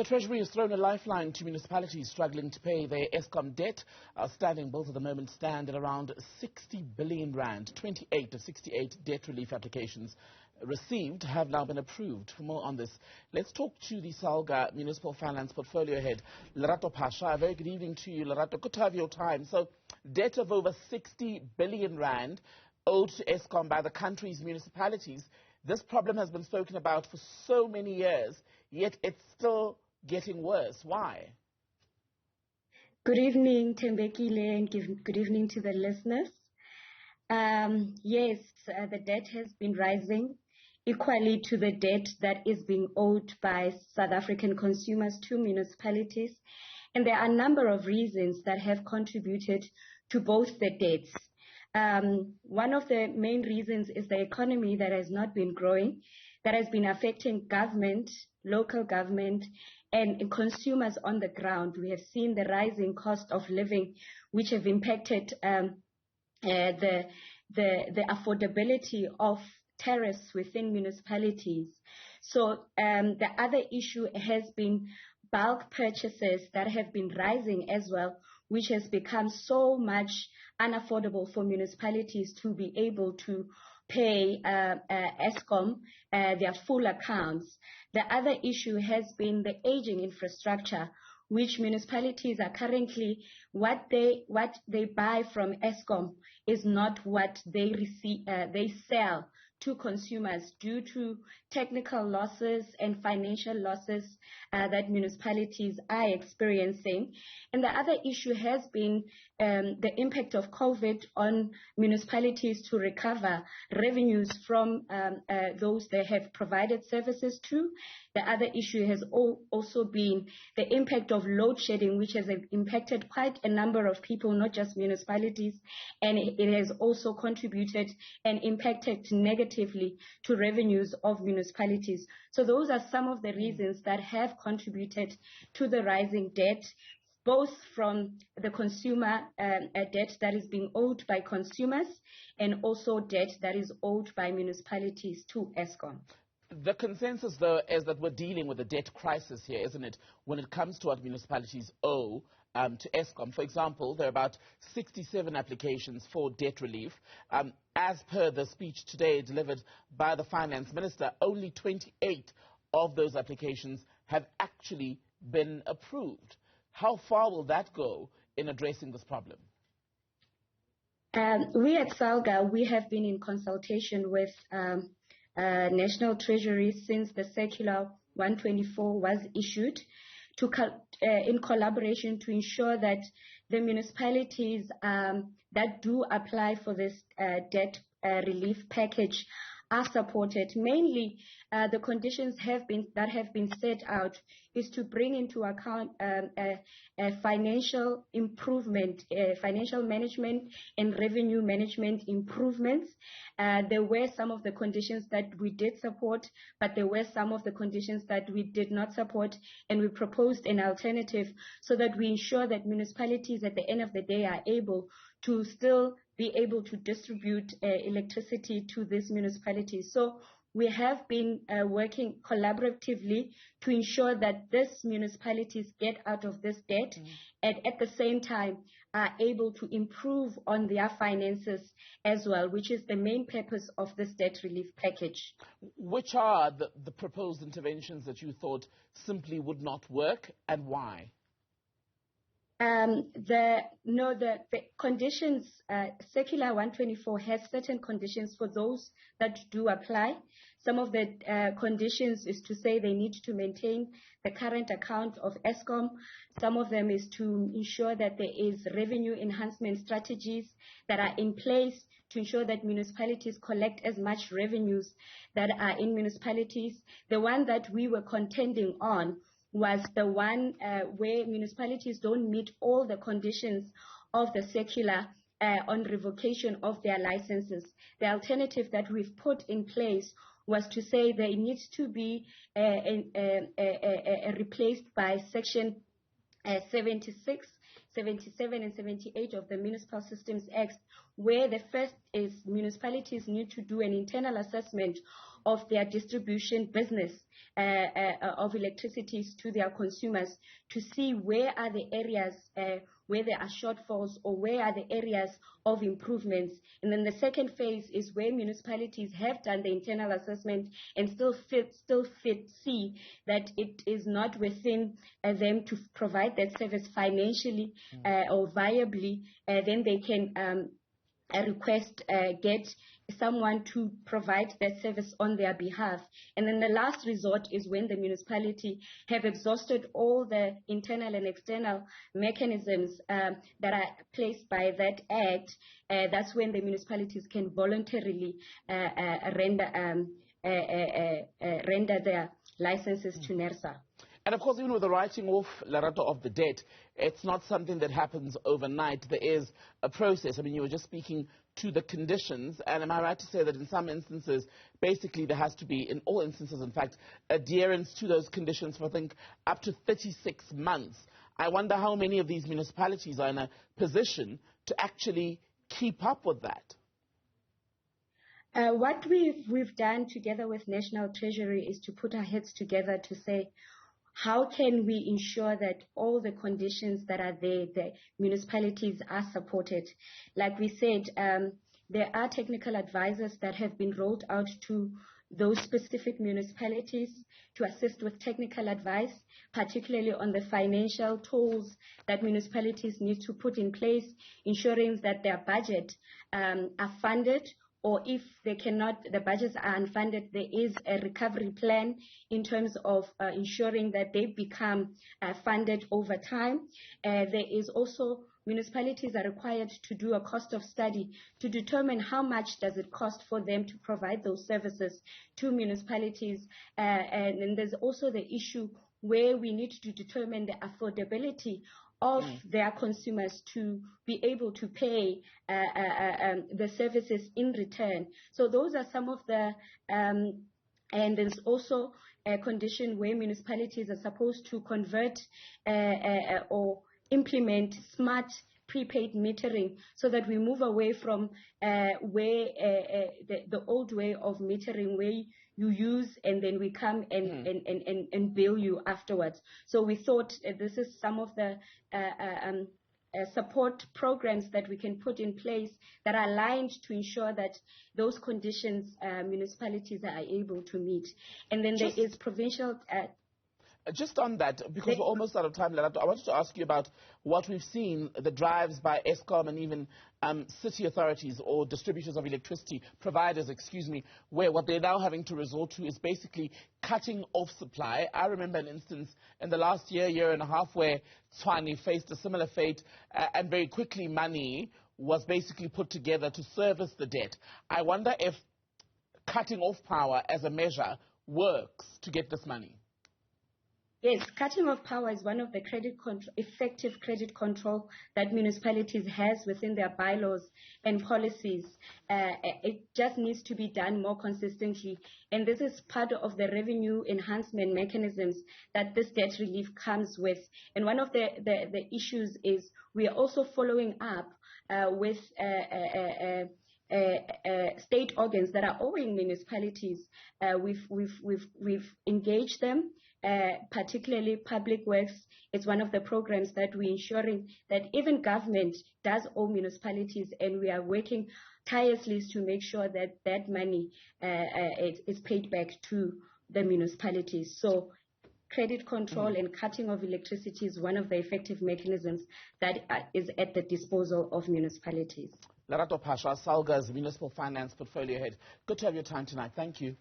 So Treasury has thrown a lifeline to municipalities struggling to pay their Eskom debt. Both at the moment stand at around 60 billion rand. 28 of 68 debt relief applications received have now been approved. For more on this, let's talk to the Salga Municipal Finance Portfolio Head, Lerato Phasha. A very good evening to you, Lerato. Good to have your time. So, debt of over 60 billion rand owed to Eskom by the country's municipalities. This problem has been spoken about for so many years, yet it's still getting worse. Why? Good evening, Tembekile, and good evening to the listeners. Yes, the debt has been rising equally to the debt that is being owed by South African consumers to municipalities. And there are a number of reasons that have contributed to both the debts. One of the main reasons is the economy that has not been growing, that has been affecting government, local government, and consumers on the ground. We have seen the rising cost of living, which have impacted the affordability of tariffs within municipalities. So the other issue has been bulk purchases that have been rising as well, which has become so much unaffordable for municipalities to be able to pay Eskom their full accounts. The other issue has been the aging infrastructure, which municipalities are currently, what they buy from Eskom is not what they receive, they sell to consumers due to technical losses and financial losses that municipalities are experiencing. And the other issue has been the impact of COVID on municipalities to recover revenues from those they have provided services to. The other issue has also been the impact of load shedding, which has impacted quite a number of people, not just municipalities, and it has also contributed and impacted negatively to revenues of municipalities. So those are some of the reasons that have contributed to the rising debt, both from the consumer debt that is being owed by consumers and also debt that is owed by municipalities to Eskom. The consensus, though, is that we're dealing with a debt crisis here, isn't it, when it comes to what municipalities owe to Eskom. For example, there are about 67 applications for debt relief. As per the speech today delivered by the Finance Minister, only 28 of those applications have actually been approved. How far will that go in addressing this problem? We at Salga, we have been in consultation with National Treasury since the Circular 124 was issued in collaboration to ensure that the municipalities that do apply for this debt relief package are supported. Mainly, the conditions that have been set out is to bring into account financial improvement, financial management and revenue management improvements. There were some of the conditions that we did support, but there were some of the conditions that we did not support, and we proposed an alternative so that we ensure that municipalities at the end of the day are able to still be able to distribute electricity to these municipalities. So we have been working collaboratively to ensure that these municipalities get out of this debt and at the same time are able to improve on their finances as well, which is the main purpose of this debt relief package. Which are the proposed interventions that you thought simply would not work, and why? The conditions, Circular 124 has certain conditions for those that do apply. Some of the conditions is to say they need to maintain the current account of Eskom. Some of them is to ensure that there is revenue enhancement strategies that are in place to ensure that municipalities collect as much revenues that are in municipalities. The one that we were contending on was the one where municipalities don't meet all the conditions of the circular on revocation of their licenses. The alternative that we've put in place was to say there needs to be replaced by Section 76, 77 and 78 of the Municipal Systems Act, where the first is municipalities need to do an internal assessment of their distribution business of electricity to their consumers to see where are the areas where there are shortfalls or where are the areas of improvements. And then the second phase is where municipalities have done the internal assessment and still see that it is not within them to provide that service financially or viably, then they can get someone to provide that service on their behalf. And then the last resort is when the municipality have exhausted all the internal and external mechanisms that are placed by that act. That's when the municipalities can voluntarily render their licenses to NERSA. And of course, even with the writing off, Lerato, of the debt, it's not something that happens overnight. There is a process. I mean, you were just speaking to the conditions, and am I right to say that in some instances, basically there has to be, in all instances, in fact, adherence to those conditions for, I think, up to 36 months. I wonder how many of these municipalities are in a position to actually keep up with that. What we've done together with National Treasury is to put our heads together to say, how can we ensure that all the conditions that are there, the municipalities are supported? Like we said, there are technical advisors that have been rolled out to those specific municipalities to assist with technical advice, particularly on the financial tools that municipalities need to put in place, ensuring that their budget are funded, or if they cannot, the budgets are unfunded, there is a recovery plan in terms of ensuring that they become funded over time. There is also, municipalities are required to do a cost of study to determine how much does it cost for them to provide those services to municipalities. And then there's also the issue where we need to determine the affordability of their consumers to be able to pay the services in return. So those are some of the, and there's also a condition where municipalities are supposed to convert or implement smart prepaid metering so that we move away from where the old way of metering where you use and then we come and bill you afterwards. So we thought this is some of the support programs that we can put in place that are aligned to ensure that those conditions municipalities are able to meet. And then there is provincial... Just on that, because we're almost out of time, Lerato, I wanted to ask you about what we've seen, the drives by Eskom and even city authorities or distributors of electricity, providers, excuse me, where what they're now having to resort to is basically cutting off supply. I remember an instance in the last year and a half, where Tshwane faced a similar fate, and very quickly money was basically put together to service the debt. I wonder if cutting off power as a measure works to get this money. Yes, cutting off power is one of the effective credit control that municipalities has within their bylaws and policies. It just needs to be done more consistently. And this is part of the revenue enhancement mechanisms that this debt relief comes with. And one of the issues is we are also following up with state organs that are owing municipalities. We've engaged them. Particularly public works is one of the programs that we're ensuring that even government does owe municipalities, and we are working tirelessly to make sure that that money is paid back to the municipalities. So credit control and cutting of electricity is one of the effective mechanisms that is at the disposal of municipalities. Lerato Phasha, Salga's Municipal Finance Portfolio Head. Good to have your time tonight. Thank you.